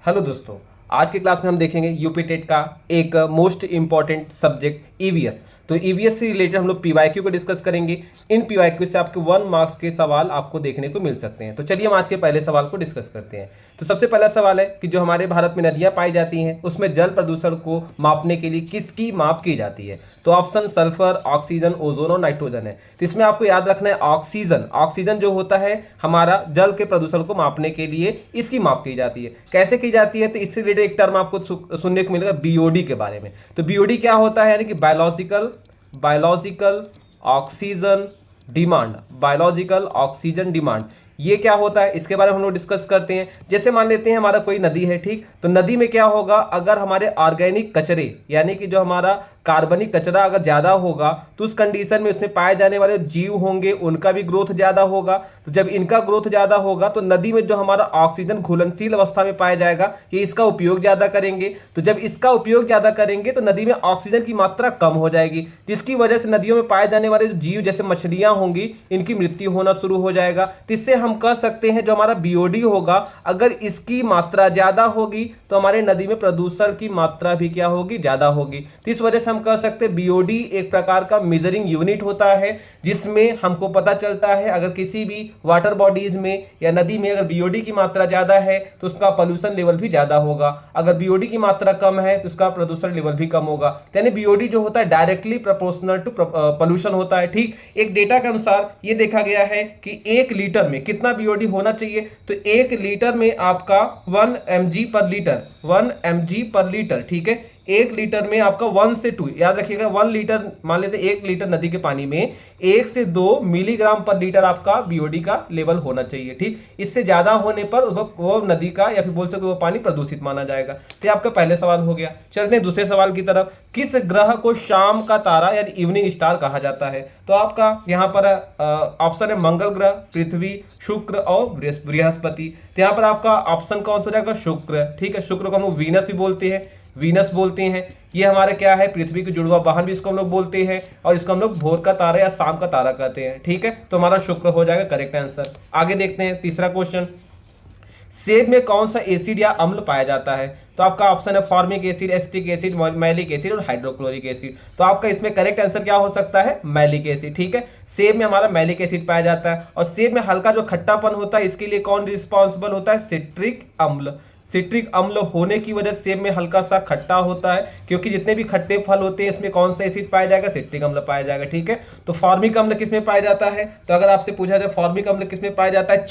Hello दोस्तों, आज के क्लास में हम देखेंगे यूपी टेट का एक मोस्ट इंपॉर्टेंट सब्जेक्ट ईवीएस। तो ईवीएस से रिलेटेड हम लोग पीवाईक्यू को डिस्कस करेंगे। इन पीवाईक्यू से आपके 1 मार्क्स के सवाल आपको देखने को मिल सकते हैं। तो चलिए हम आज के पहले सवाल को डिस्कस करते हैं। तो सबसे पहला सवाल है कि जो हमारे भारत में नदियां पाई जाती हैं उसमें जल प्रदूषण को मापने के लिए किसकी माप की जाती है। तो ऑप्शन सल्फर, ऑक्सीजन, ओजोन और नाइट्रोजन है। तो इसमें आपको याद रखना है ऑक्सीजन। ऑक्सीजन जो होता है हमारा जल के प्रदूषण को मापने के लिए इसकी माप की जाती है। कैसे की जाती है? तो इससे रिलेटेड एक टर्म आपको सुनने को मिलेगा बीओडी के बारे में। तो बीओडी क्या होता है? यानी कि biological oxygen demand. Biological oxygen demand ये क्या होता है इसके बारे में हम लोग डिस्कस करते हैं। जैसे मान लेते हैं हमारा कोई नदी है, ठीक, तो नदी में क्या होगा, अगर हमारे ऑर्गेनिक कचरे यानी कि जो हमारा कार्बनिक कचरा अगर ज़्यादा होगा तो उस कंडीशन में उसमें पाए जाने वाले जीव होंगे उनका भी ग्रोथ ज़्यादा होगा। तो जब इनका ग्रोथ ज़्यादा होगा तो नदी में जो हमारा ऑक्सीजन घुलनशील अवस्था में पाया जाएगा ये इसका उपयोग ज़्यादा करेंगे। तो जब इसका उपयोग ज़्यादा करेंगे तो नदी में ऑक्सीजन की मात्रा कम हो जाएगी, जिसकी वजह से नदियों में पाए जाने वाले जो जीव जैसे मछलियाँ होंगी इनकी मृत्यु होना शुरू हो जाएगा। तो इससे हम कह सकते हैं जो हमारा बीओडी होगा अगर इसकी मात्रा ज़्यादा होगी तो हमारे नदी में प्रदूषण की मात्रा भी क्या होगी, ज़्यादा होगी। तो इस वजह से हम कह सकते हैं बीओडी एक प्रकार का मेजरिंग यूनिट होता है जिसमें हमको पता चलता है अगर किसी भी वाटर बॉडीज में या नदी में अगर बीओडी की मात्रा ज़्यादा है तो उसका पोल्यूशन लेवल भी ज़्यादा होगा, अगर बीओडी की मात्रा कम है तो उसका प्रदूषण लेवल भी कम होगा। यानी बीओडी जो होता है डायरेक्टली प्रोपोर्शनल टू पोल्यूशन होता है। ठीक, एक डेटा के अनुसार ये देखा गया है कि 1 लीटर में कितना बीओडी होना चाहिए। तो 1 लीटर में आपका 1 mg पर लीटर, 1 mg पर लीटर, ठीक है। 1 लीटर में आपका 1 से 2, याद रखिएगा 1 लीटर, मान लेते 1 लीटर नदी के पानी में 1 से 2 मिलीग्राम पर लीटर आपका बीओडी का लेवल होना चाहिए। ठीक, इससे ज्यादा होने पर वो नदी का या फिर बोल सकते वो पानी प्रदूषित माना जाएगा। तो आपका पहले सवाल हो गया। चलते हैं दूसरे सवाल की तरफ। किस ग्रह को शाम का तारा यानी इवनिंग स्टार कहा जाता है? तो आपका यहाँ पर ऑप्शन है मंगल ग्रह, पृथ्वी, शुक्र और बृहस्पति। तो यहाँ पर आपका ऑप्शन कौन सा हो जाएगा? शुक्र। ठीक है, शुक्र को हम लोग वीनस भी बोलते हैं, वीनस बोलते हैं। ये हमारे क्या है, पृथ्वी की जुड़वा वाहन भी इसको हम लोग बोलते हैं और इसको हम लोग भोर का तारा या शाम का तारा कहते हैं। ठीक है, तो हमारा शुक्र हो जाएगा करेक्ट आंसर। आगे देखते हैं तीसरा क्वेश्चन। सेब में कौन सा एसिड या अम्ल पाया जाता है? तो आपका ऑप्शन है formic acid, acetic acid, malic acid और हाइड्रोक्लोरिक एसिड। तो आपका इसमें करेक्ट आंसर क्या हो सकता है? Malic acid. ठीक है, सेब में हमारा मैलिक एसिड पाया जाता है और सेब में हल्का जो खट्टापन होता है इसके लिए कौन रिस्पॉन्सिबल होता है? सिट्रिक अम्ल। सिट्रिक अम्ल होने की वजह से सेब में हल्का सा खट्टा होता है, क्योंकि जितने भी खट्टे फल होते हैं इसमें कौन सा एसिड पाया जाएगा? सिट्रिक अम्ल पाया जाएगा। ठीक है, तो फॉर्मिक अम्ल किसमें पाया जाता है? तो अगर आपसे पूछा जाए फॉर्मिक अम्ल किसमें पाया जाता है?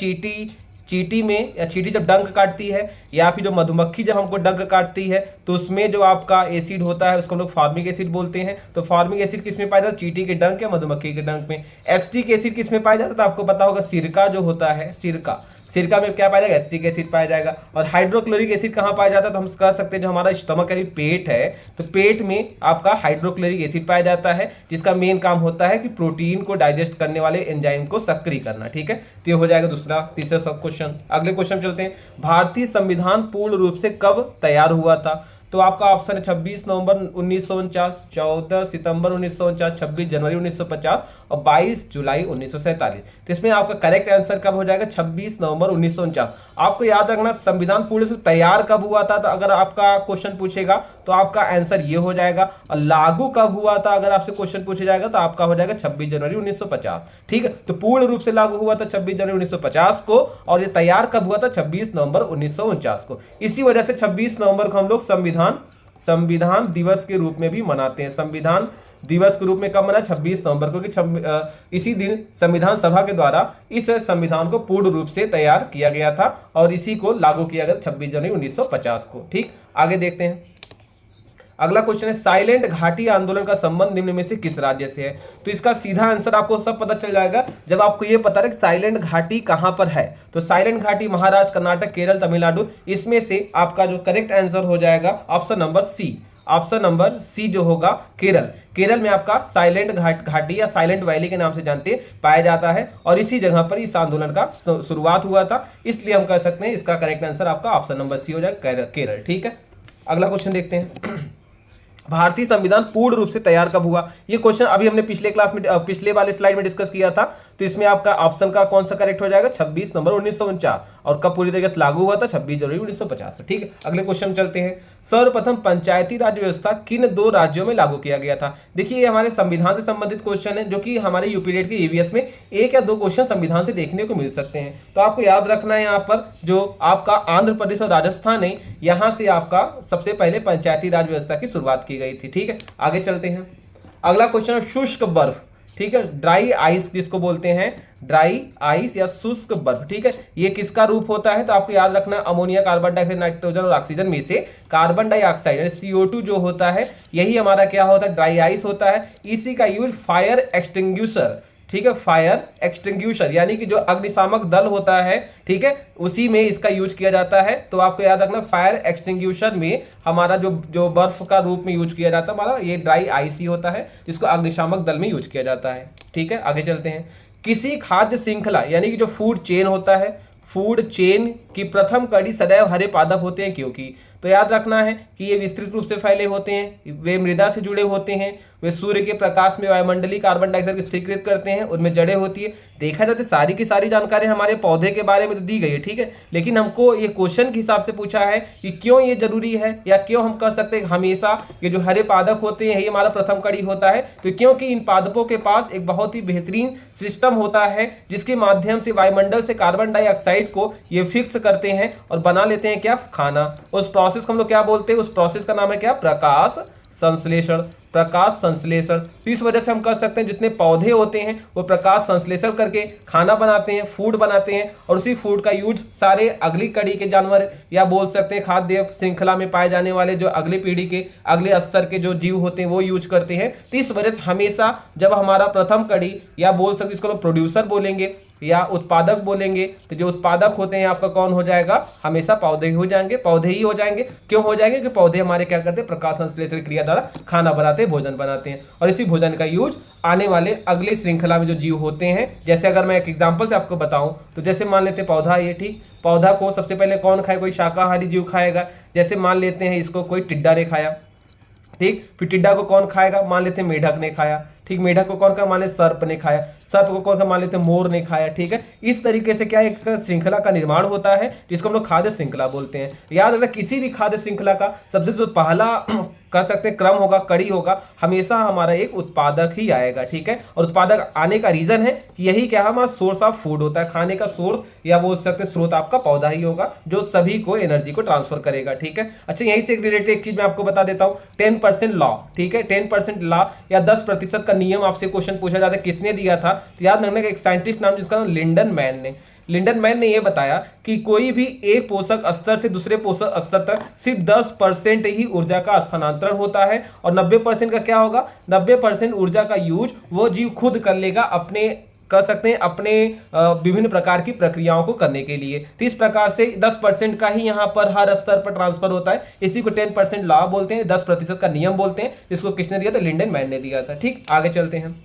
चींटी में, या चींटी जब डंक काटती है या फिर जो मधुमक्खी जब हमको डंक काटती है तो उसमें जो आपका एसिड होता है उसको हम लोग फॉर्मिक एसिड बोलते हैं। तो फॉर्मिक एसिड किसमें पाया जाता है? चींटी के डंक या मधुमक्खी के डंक में। एसिटिक एसिड किसमें पाया जाता है? तो आपको पता होगा सिरका जो होता है, सिरका में क्या पाया जाएगा? एसिटिक एसिड पाया जाएगा। और हाइड्रोक्लोरिक एसिड कहाँ पाया जाता है? तो हम कह सकते हैं जो हमारा स्टमक यानी पेट है तो पेट में आपका हाइड्रोक्लोरिक एसिड पाया जाता है जिसका मेन काम होता है कि प्रोटीन को डाइजेस्ट करने वाले एंजाइम को सक्रिय करना। ठीक है, तो ये हो जाएगा तीसरा सब क्वेश्चन। अगले क्वेश्चन चलते हैं। भारतीय संविधान पूर्ण रूप से कब तैयार हुआ था? तो आपका ऑप्शन है 26 नवंबर 1949, 14 सितंबर 1949, 26 जनवरी 1950 और 22 जुलाई 1947। तो इसमें आपका करेक्ट आंसर कब हो जाएगा? 26 नवंबर 1949। आपको याद रखना संविधान पूर्ण से तैयार कब हुआ था, तो अगर आपका क्वेश्चन पूछेगा तो आपका आंसर ये हो जाएगा। और लागू कब हुआ था अगर आपसे क्वेश्चन पूछा जाएगा तो आपका हो जाएगा 26 जनवरी 1950। ठीक है, तो पूर्ण रूप से लागू हुआ था 26 जनवरी 1950 को और ये तैयार कब हुआ था? 26 नवंबर 1949 को। इसी वजह से 26 नवंबर को हम लोग संविधान दिवस के रूप में भी मनाते हैं। संविधान दिवस के रूप में कब मना? 26 नवंबर को, कि इसी दिन संविधान सभा के द्वारा इस संविधान को पूर्ण रूप से तैयार किया गया था और इसी को लागू किया गया 26 जनवरी 1950 को। ठीक, आगे देखते हैं। अगला क्वेश्चन है साइलेंट घाटी आंदोलन का संबंध निम्न में से किस राज्य से है? तो इसका सीधा आंसर आपको सब पता चल जाएगा जब आपको ये पता है कि साइलेंट घाटी कहां पर है। तो साइलेंट घाटी महाराष्ट्र, कर्नाटक, केरल, तमिलनाडु, इसमें से आपका जो करेक्ट आंसर हो जाएगा option number C. Option number C जो होगा केरल में आपका साइलेंट घाटी या साइलेंट वैली के नाम से जानते पाया जाता है और इसी जगह पर इस आंदोलन का शुरुआत हुआ था, इसलिए हम कह सकते हैं इसका करेक्ट आंसर आपका ऑप्शन नंबर सी हो जाएगा केरल। ठीक है, अगला क्वेश्चन देखते हैं। भारतीय संविधान पूर्ण रूप से तैयार कब हुआ? ये क्वेश्चन अभी हमने पिछले क्लास में पिछले वाले स्लाइड में डिस्कस किया था। तो इसमें आपका ऑप्शन का कौन सा करेक्ट हो जाएगा, 26 नंबर 1949। और कब पूरी तरीके से लागू हुआ था, 26 जनवरी 1950 में। ठीक है, अगले क्वेश्चन चलते हैं। सर्वप्रथम पंचायती राज व्यवस्था किन 2 राज्यों में लागू किया गया था। देखिए ये हमारे संविधान से संबंधित क्वेश्चन है, जो कि हमारे यूपीटेट के ईवीएस में 1 या 2 क्वेश्चन संविधान से देखने को मिल सकते हैं। तो आपको याद रखना है यहाँ पर जो आपका आंध्र प्रदेश और राजस्थान है, यहाँ से आपका सबसे पहले पंचायती राज व्यवस्था की शुरुआत की गई थी। ठीक है, आगे चलते हैं। अगला क्वेश्चन है शुष्क बर्फ। ठीक है, ड्राई आइस जिसको बोलते हैं, ड्राई आइस या शुष्क बर्फ। ठीक है, ये किसका रूप होता है, तो आपको याद रखना अमोनिया, कार्बन डाइऑक्साइड, नाइट्रोजन और ऑक्सीजन में से कार्बन डाइऑक्साइड यानी CO2 जो होता है, यही हमारा क्या होता है, ड्राई आइस होता है। इसी का यूज फायर एक्सटिंग्विशर, ठीक है, फायर एक्सटिंग्विशर यानी कि जो अग्निशामक दल होता है, ठीक है, उसी में इसका यूज किया जाता है। तो आपको याद रखना फायर एक्सटिंग्विशर में हमारा जो बर्फ का रूप में यूज किया जाता है हमारा ये ड्राई आइस ही होता है, जिसको अग्निशामक दल में यूज किया जाता है। ठीक है, आगे चलते हैं। किसी खाद्य श्रृंखला यानी कि जो फूड चेन होता है, फूड चेन की प्रथम कड़ी सदैव हरे पादप होते हैं, क्योंकि तो याद रखना है कि ये विस्तृत रूप से फैले होते हैं, वे मृदा से जुड़े होते हैं, वे सूर्य के प्रकाश में वायुमंडलीय कार्बन डाइऑक्साइड को स्थिरीकृत करते हैं, उनमें जड़ें होती है। देखा जाए तो सारी की सारी जानकारी हमारे पौधे के बारे में तो दी गई है। ठीक है, लेकिन हमको ये क्वेश्चन के हिसाब से पूछा है कि क्यों ये जरूरी है, या क्यों हम कह सकते हैं हमेशा ये जो हरे पादप होते हैं ये हमारा प्रथम कड़ी होता है। तो क्योंकि इन पादपों के पास एक बहुत ही बेहतरीन सिस्टम होता है, जिसके माध्यम से वायुमंडल से कार्बन डाइऑक्साइड को ये फिक्स करते हैं और बना लेते हैं क्या, खाना। उस प्रोसेस को हम लोग क्या बोलते हैं, उस प्रोसेस का नाम है क्या, प्रकाश संश्लेषण। प्रकाश संश्लेषण। तो इस वजह से हम कह सकते हैं जितने पौधे होते हैं वो प्रकाश संश्लेषण करके खाना बनाते हैं, फूड बनाते हैं, और उसी फूड का यूज सारे अगली कड़ी के जानवर या बोल सकते हैं खाद्य श्रृंखला में पाए जाने वाले जो अगली पीढ़ी के अगले स्तर के जो जीव होते हैं वो यूज करते हैं। तो इस वजह से हमेशा जब हमारा प्रथम कड़ी या बोल सकते इसको हम प्रोड्यूसर बोलेंगे या उत्पादक बोलेंगे, तो जो उत्पादक होते हैं आपका कौन हो जाएगा, हमेशा पौधे ही हो जाएंगे। पौधे ही हो जाएंगे, क्यों हो जाएंगे, कि पौधे हमारे क्या करते हैं, प्रकाश संश्लेषण क्रिया द्वारा खाना बनाते हैं, भोजन बनाते हैं, और इसी भोजन का यूज आने वाले अगले श्रृंखला में जो जीव होते हैं। जैसे अगर मैं एक एग्जांपल से आपको बताऊं तो जैसे मान लेते हैं पौधा, ये ठीक, पौधा को सबसे पहले कौन खाए, कोई शाकाहारी जीव खाएगा। जैसे मान लेते हैं इसको कोई टिड्डा ने खाया, ठीक, फिर टिड्डा को कौन खाएगा, मान लेते हैं मेढक ने खाया, ठीक, मेढक को कौन खाया, मान लेते सर्प ने खाया, सर्प को कौन सा मान लेते हैं मोर ने खाया। ठीक है, इस तरीके से क्या एक श्रृंखला का निर्माण होता है जिसको हम लोग खाद्य श्रृंखला बोलते हैं। याद रखना किसी भी खाद्य श्रृंखला का सबसे जो पहला कह सकते हैं क्रम होगा, कड़ी होगा, हमेशा हमारा एक उत्पादक ही आएगा। ठीक है, और उत्पादक आने का रीजन है कि यही क्या है, हमारा सोर्स ऑफ फूड होता है, खाने का सोर्स या बोल सकते हैं स्रोत आपका पौधा ही होगा जो सभी को एनर्जी को ट्रांसफर करेगा। ठीक है, अच्छा यहीं से एक रिलेटेड एक चीज मैं आपको बता देता हूँ, 10% लॉ। ठीक है, 10% लॉ या 10% का नियम आपसे क्वेश्चन पूछा जाता है, किसने दिया था, तो याद रखना एक साइंटिस्ट नाम जिसका नाम लिंडन मैन ने यह बताया कि कोई भी एक पोषक स्तर से दूसरे पोषक स्तर तक सिर्फ 10% ही ऊर्जा का स्थानांतरण होता है, और 90% का क्या होगा, 90% ऊर्जा का यूज वो जीव खुद कर लेगा अपने कर सकते हैं अपने विभिन्न प्रकार की प्रक्रियाओं को करने के लिए। तो इस प्रकार से 10% का ही यहाँ पर हर स्तर पर ट्रांसफर होता है, इसी को 10% लॉ बोलते हैं, 10% का नियम बोलते हैं, जिसको किसने दिया था, लिंडन मैन ने दिया था। ठीक, आगे चलते हैं।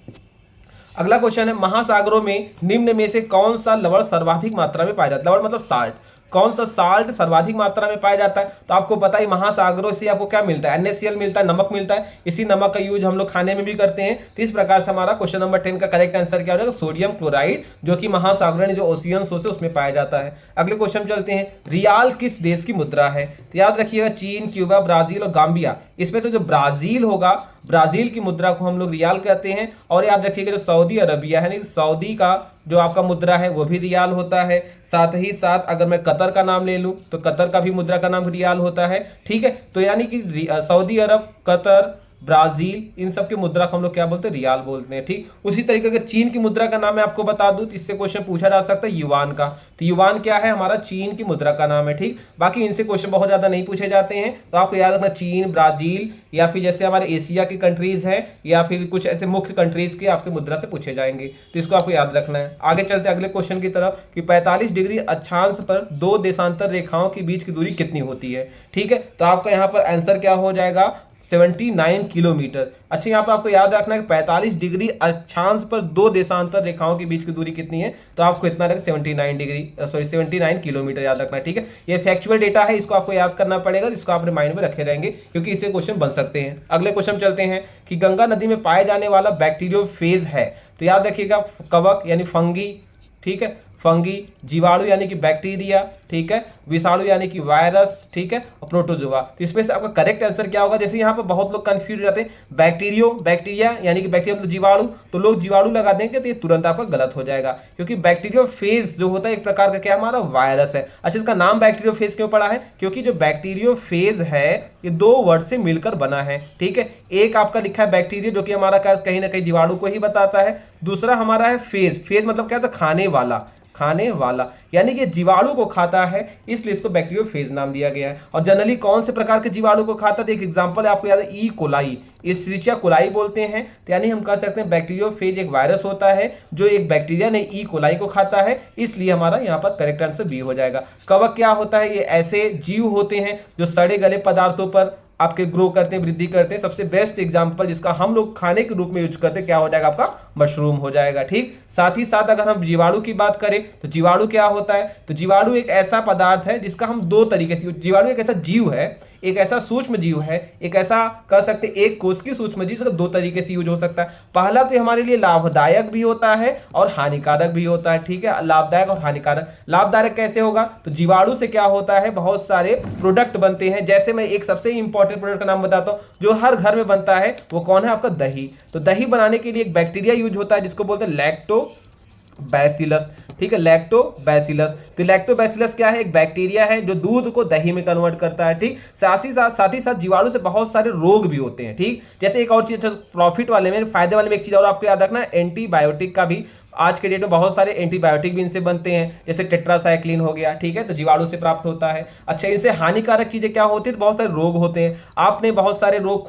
अगला क्वेश्चन है महासागरों में निम्न में से कौन सा लवण सर्वाधिक मात्रा में पाया जाता है। लवण मतलब साल्ट, कौन सा साल्ट सर्वाधिक मात्रा में पाया जाता है, तो आपको पता ही महासागरों से आपको क्या मिलता है, NaCl मिलता है, नमक मिलता है। इसी नमक का यूज हम लोग खाने में भी करते हैं। तो इस प्रकार से हमारा क्वेश्चन नंबर 10 का करेक्ट आंसर क्या हो जाएगा, सोडियम क्लोराइड, जो कि महासागरों जो ओशियंस होते हैं उसमें पाया जाता है। अगले क्वेश्चन चलते हैं, रियाल किस देश की मुद्रा है, तो याद रखिएगा चीन, क्यूबा, ब्राजील और गाम्बिया, इसमें से जो ब्राजील होगा, ब्राजील की मुद्रा को हम लोग रियाल कहते हैं। और याद रखिएगा जो सऊदी अरबिया है, सऊदी का जो आपका मुद्रा है वो भी रियाल होता है। साथ ही साथ अगर मैं कतर का नाम ले लूं तो कतर का भी मुद्रा का नाम रियाल होता है। ठीक है, तो यानी कि सऊदी अरब, कतर, ब्राजील, इन सब की मुद्रा को हम लोग क्या बोलते हैं, रियाल बोलते हैं। ठीक, उसी तरीके के चीन की मुद्रा का नाम मैं आपको बता दूं, इससे क्वेश्चन पूछा जा सकता है युवान का। तो युवान क्या है, हमारा चीन की मुद्रा का नाम है। ठीक, बाकी इनसे क्वेश्चन बहुत ज्यादा नहीं पूछे जाते हैं, तो आपको याद रखना चीन, ब्राजील या फिर जैसे हमारे एशिया की कंट्रीज है या फिर कुछ ऐसे मुख्य कंट्रीज के आपसे मुद्रा से पूछे जाएंगे, तो इसको आपको याद रखना है। आगे चलते अगले क्वेश्चन की तरफ कि 45 डिग्री अक्षांश पर दो देशांतर रेखाओं के बीच की दूरी कितनी होती है। ठीक है, तो आपका यहाँ पर आंसर क्या हो जाएगा, 79 किलोमीटर। अच्छा, यहाँ पर आपको याद रखना है कि 45 डिग्री अक्षांश पर दो देशांतर रेखाओं के बीच की दूरी कितनी है, तो आपको इतना रखना 79 किलोमीटर याद रखना है। ठीक है, ये फैक्चुअल डेटा है, इसको आपको याद करना पड़ेगा, इसको आप माइंड में रखे रहेंगे क्योंकि इससे क्वेश्चन बन सकते हैं। अगले क्वेश्चन चलते हैं कि गंगा नदी में पाए जाने वाला बैक्टीरियोफेज है, तो याद रखिएगा कवक यानी फंगी, ठीक है, फंगी, जीवाणु यानी कि बैक्टीरिया, ठीक है, विषाणु यानी कि वायरस, ठीक है, और प्रोटोजोआ। तो इसमें से आपका करेक्ट आंसर क्या होगा? जैसे यहाँ पर बहुत लोग कंफ्यूज हो जाते हैं, बैक्टीरिया यानी कि बैक्टीरिया मतलब जीवाणु, तो लोग जीवाणु लगा देंगे तो ये तुरंत आपका गलत हो जाएगा, क्योंकि बैक्टीरियोफेज जो होता है एक प्रकार का क्या हमारा वायरस है। अच्छा, इसका नाम बैक्टीरियोफेज क्यों पड़ा है? क्योंकि जो बैक्टीरियोफेज है ये दो वर्ड से मिलकर बना है। ठीक है, एक आपका लिखा है बैक्टीरिया जो कि हमारा कहीं ना कहीं जीवाणु को ही बताता है, दूसरा हमारा है फेज। फेज मतलब क्या था? खाने वाला, खाने वाला यानी कि जीवाणु को खाता है, इसलिए इसको बैक्टीरियोफेज नाम दिया गया है। और जनरली कौन से प्रकार के जीवाणु को खाता है? एक एग्जांपल है आपको याद है, ई कोलाई, इस्चेरिचिया कोलाई बोलते हैं। तो यानी हम कह सकते हैं बैक्टीरियोफेज एक वायरस होता है जो एक बैक्टीरिया ने ई कोलाई को खाता है, इसलिए हमारा यहाँ पर करेक्ट आंसर बी हो जाएगा। कवक क्या होता है? ये ऐसे जीव होते हैं जो सड़े गले पदार्थों पर आपके ग्रो करते हैं, वृद्धि करते हैं। सबसे बेस्ट एग्जांपल जिसका हम लोग खाने के रूप में यूज करते हैं क्या हो जाएगा? आपका मशरूम हो जाएगा। ठीक, साथ ही साथ अगर हम जीवाणु की बात करें तो जीवाणु क्या होता है? तो जीवाणु एक ऐसा पदार्थ है जिसका हम दो तरीके से, जीवाणु एक ऐसा जीव है, एक ऐसा सूक्ष्म जीव है, एक ऐसा कह सकते एक कोश की सूक्ष्म जीव, इसका दो तरीके से यूज हो सकता है। पहला तो हमारे लिए लाभदायक भी होता है और हानिकारक भी होता है। ठीक है, लाभदायक और हानिकारक। लाभदायक कैसे होगा? तो जीवाणु से क्या होता है, बहुत सारे प्रोडक्ट बनते हैं। जैसे मैं एक सबसे इंपॉर्टेंट प्रोडक्ट का नाम बताता हूं जो हर घर में बनता है, वो कौन है? आपका दही। तो दही बनाने के लिए एक बैक्टीरिया यूज होता है जिसको बोलते हैं लैक्टोबैसिलस। ठीक है, लैक्टोबैसिलस। तो लैक्टोबैसिलस क्या है? एक बैक्टीरिया है जो दूध को दही में कन्वर्ट करता है। ठीक, साथ ही साथ जीवाणु से बहुत सारे रोग भी होते हैं। ठीक, जैसे एक और चीज, प्रॉफिट वाले में, फायदे वाले में एक चीज और आपको याद रखना है, एंटीबायोटिक का भी आज के डेट में बहुत सारे एंटीबायोटिक भी इनसे बनते हैं, जैसे टेट्रासाइक्लिन हो गया। ठीक है, तो जीवाणु से प्राप्त होता है। अच्छा, इनसे हानिकारक चीजें क्या होती है? तो बहुत सारे रोग होते हैं। आपने बहुत सारे रोग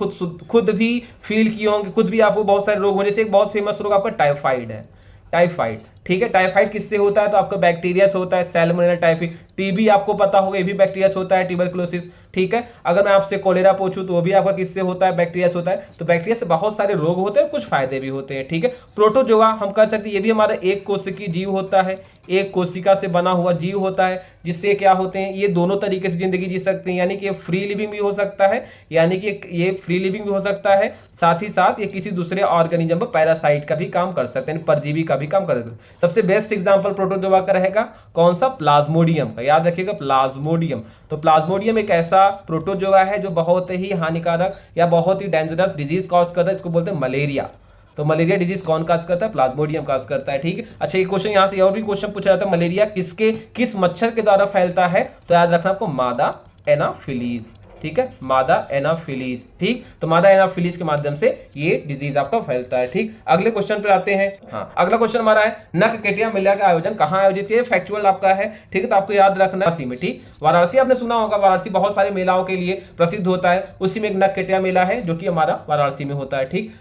खुद भी फील किए होंगे, खुद भी आपको बहुत सारे रोग हो, जैसे एक बहुत फेमस रोग आपका टाइफाइड है, टाइफाइड। ठीक है, टाइफाइड किससे होता है? तो आपका बैक्टीरिया से होता है, सैल्मोनेला टाइफी। टीबी आपको पता होगा, ये भी बैक्टीरिया से होता है, ट्यूबरकुलोसिस। ठीक है, अगर मैं आपसे कोलेरा पूछूं तो वो भी आपका किससे होता है? बैक्टीरिया से होता है। तो बैक्टीरिया से बहुत सारे रोग होते हैं, कुछ फायदे भी होते हैं। ठीक है, प्रोटोजोआ हम कह सकते हैं ये भी हमारा एक कोशिकीय जीव होता है, एक कोशिका से बना हुआ जीव होता है, जिससे क्या होते हैं, ये दोनों तरीके से जिंदगी जी सकते हैं। यानी कि ये फ्री लिविंग भी हो सकता है, यानी कि ये फ्री लिविंग भी हो सकता है, साथ ही साथ ये किसी दूसरे ऑर्गेनिज्म पर पैरासाइट का भी काम कर सकते हैं, परजीवी का भी काम कर सकते हैं। सबसे बेस्ट एग्जांपल प्रोटोजोआ का रहेगा कौन सा? प्लाज्मोडियम का। याद रखिएगा, प्लाज्मोडियम। तो प्लाज्मोडियम एक ऐसा प्रोटोजोआ है जो बहुत ही हानिकारक या बहुत ही डेंजरस डिजीज कॉज करता है, इसको बोलते हैं मलेरिया। तो मलेरिया डिजीज कौन काज करता है? प्लाज्मोडियम काज करता है। ठीक है, अच्छा, ये क्वेश्चन यहाँ से और भी क्वेश्चन पूछा जाता है, मलेरिया किस मच्छर के द्वारा फैलता है? तो याद रखना आपको, मादा एनाफिलीज। ठीक है, मादा एनाफिलीज। ठीक, तो मादा एनाफिलीज के माध्यम से ये डिजीज आपका फैलता है। ठीक, अगले क्वेश्चन पे आते हैं। हाँ, अगला क्वेश्चन हमारा है नककेटिया मेला का आयोजन कहाँ आयोजित है? फैक्चुअल आपका है। ठीक है, तो आपको याद रखना वाराणसी में। ठीक, वाराणसी आपने सुना होगा, वाराणसी बहुत सारे मेलाओं के लिए प्रसिद्ध होता है, उसी में एक नककेटिया मेला है जो कि हमारा वाराणसी में होता है। ठीक,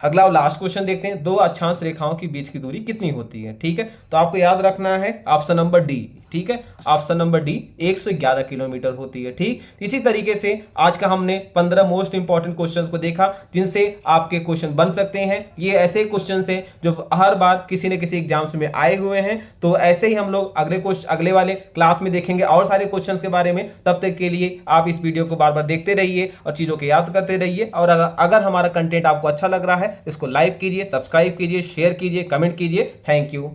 अगला और लास्ट क्वेश्चन देखते हैं, दो अक्षांश रेखाओं के बीच की दूरी कितनी होती है? ठीक है, तो आपको याद रखना है ऑप्शन नंबर डी। ठीक है, ऑप्शन नंबर डी 111 किलोमीटर होती है। ठीक, इसी तरीके से आज का हमने 15 मोस्ट इंपॉर्टेंट क्वेश्चंस को देखा जिनसे आपके क्वेश्चन बन सकते हैं। ये ऐसे क्वेश्चन हैं जो हर बार किसी न किसी एग्जाम्स में आए हुए हैं। तो ऐसे ही हम लोग अगले वाले क्लास में देखेंगे और सारे क्वेश्चंस के बारे में। तब तक के लिए आप इस वीडियो को बार बार देखते रहिए और चीजों को याद करते रहिए। और अगर हमारा कंटेंट आपको अच्छा लग रहा है, इसको लाइक कीजिए, सब्सक्राइब कीजिए, शेयर कीजिए, कमेंट कीजिए। Thank you.